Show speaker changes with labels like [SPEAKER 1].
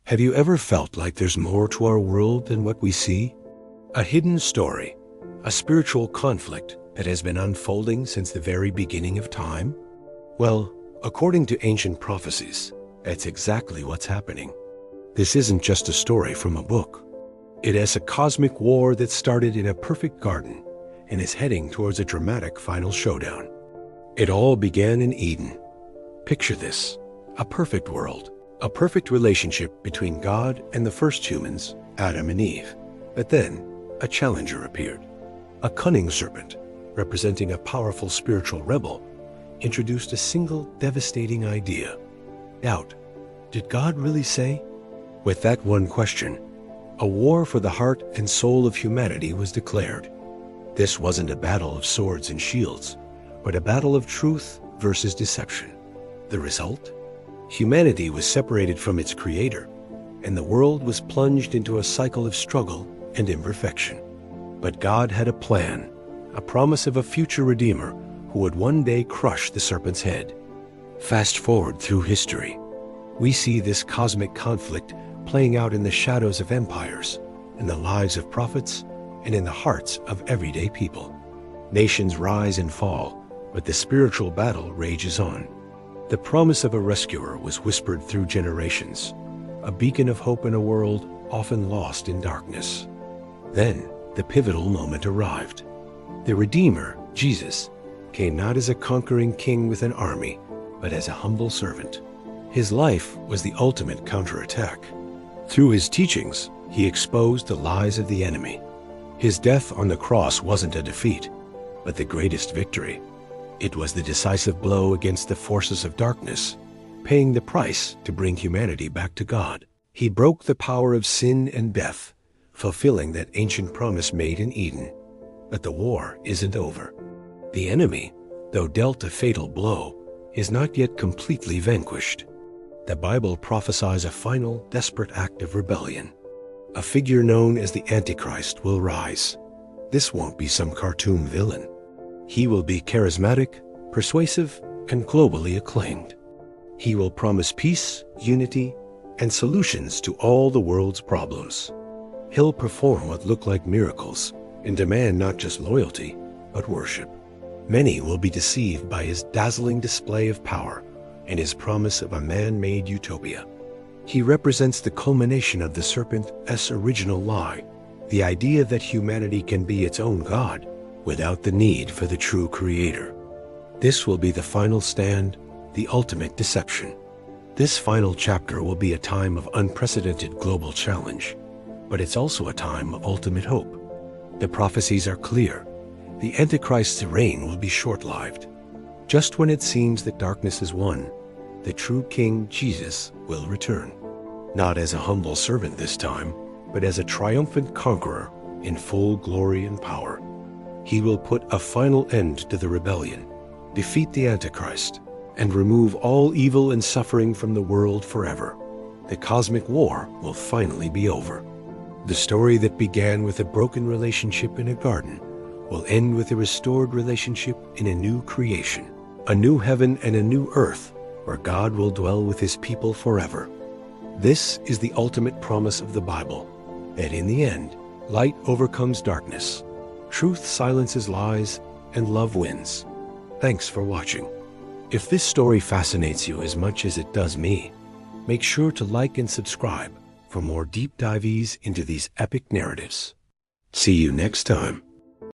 [SPEAKER 1] Have you ever felt like there's more to our world than what we see? A hidden story, a spiritual conflict that has been unfolding since the very beginning of time? Well, according to ancient prophecies, that's exactly what's happening. This isn't just a story from a book. It is a cosmic war that started in a perfect garden and is heading towards a dramatic final showdown. It all began in Eden. Picture this, a perfect world, a perfect relationship between God and the first humans, Adam and Eve. But then, a challenger appeared. A cunning serpent, representing a powerful spiritual rebel, introduced a single devastating idea. Doubt. Did God really say? With that one question, a war for the heart and soul of humanity was declared. This wasn't a battle of swords and shields, but a battle of truth versus deception. The result? Humanity was separated from its creator, and the world was plunged into a cycle of struggle and imperfection. But God had a plan, a promise of a future Redeemer who would one day crush the serpent's head. Fast forward through history. We see this cosmic conflict playing out in the shadows of empires, in the lives of prophets, and in the hearts of everyday people. Nations rise and fall, but the spiritual battle rages on. The promise of a rescuer was whispered through generations, a beacon of hope in a world often lost in darkness. Then, the pivotal moment arrived. The Redeemer, Jesus, came not as a conquering king with an army, but as a humble servant. His life was the ultimate counterattack. Through his teachings, he exposed the lies of the enemy. His death on the cross wasn't a defeat, but the greatest victory. It was the decisive blow against the forces of darkness, paying the price to bring humanity back to God. He broke the power of sin and death, fulfilling that ancient promise made in Eden. But the war isn't over. The enemy, though dealt a fatal blow, is not yet completely vanquished. The Bible prophesies a final, desperate act of rebellion. A figure known as the Antichrist will rise. This won't be some cartoon villain. He will be charismatic, persuasive, and globally acclaimed. He will promise peace, unity, and solutions to all the world's problems. He'll perform what look like miracles and demand not just loyalty, but worship. Many will be deceived by his dazzling display of power and his promise of a man-made utopia. He represents the culmination of the serpent's original lie, the idea that humanity can be its own God without the need for the true creator. This will be the final stand, the ultimate deception. This final chapter will be a time of unprecedented global challenge, but it's also a time of ultimate hope. The prophecies are clear. The Antichrist's reign will be short-lived. Just when it seems that darkness is won, the true King Jesus will return. Not as a humble servant this time, but as a triumphant conqueror in full glory and power. He will put a final end to the rebellion, defeat the Antichrist, and remove all evil and suffering from the world forever. The cosmic war will finally be over. The story that began with a broken relationship in a garden will end with a restored relationship in a new creation, a new heaven and a new earth where God will dwell with his people forever. This is the ultimate promise of the Bible, that in the end, light overcomes darkness, truth silences lies, and love wins. Thanks for watching. If this story fascinates you as much as it does me, make sure to like and subscribe for more deep dives into these epic narratives. See you next time.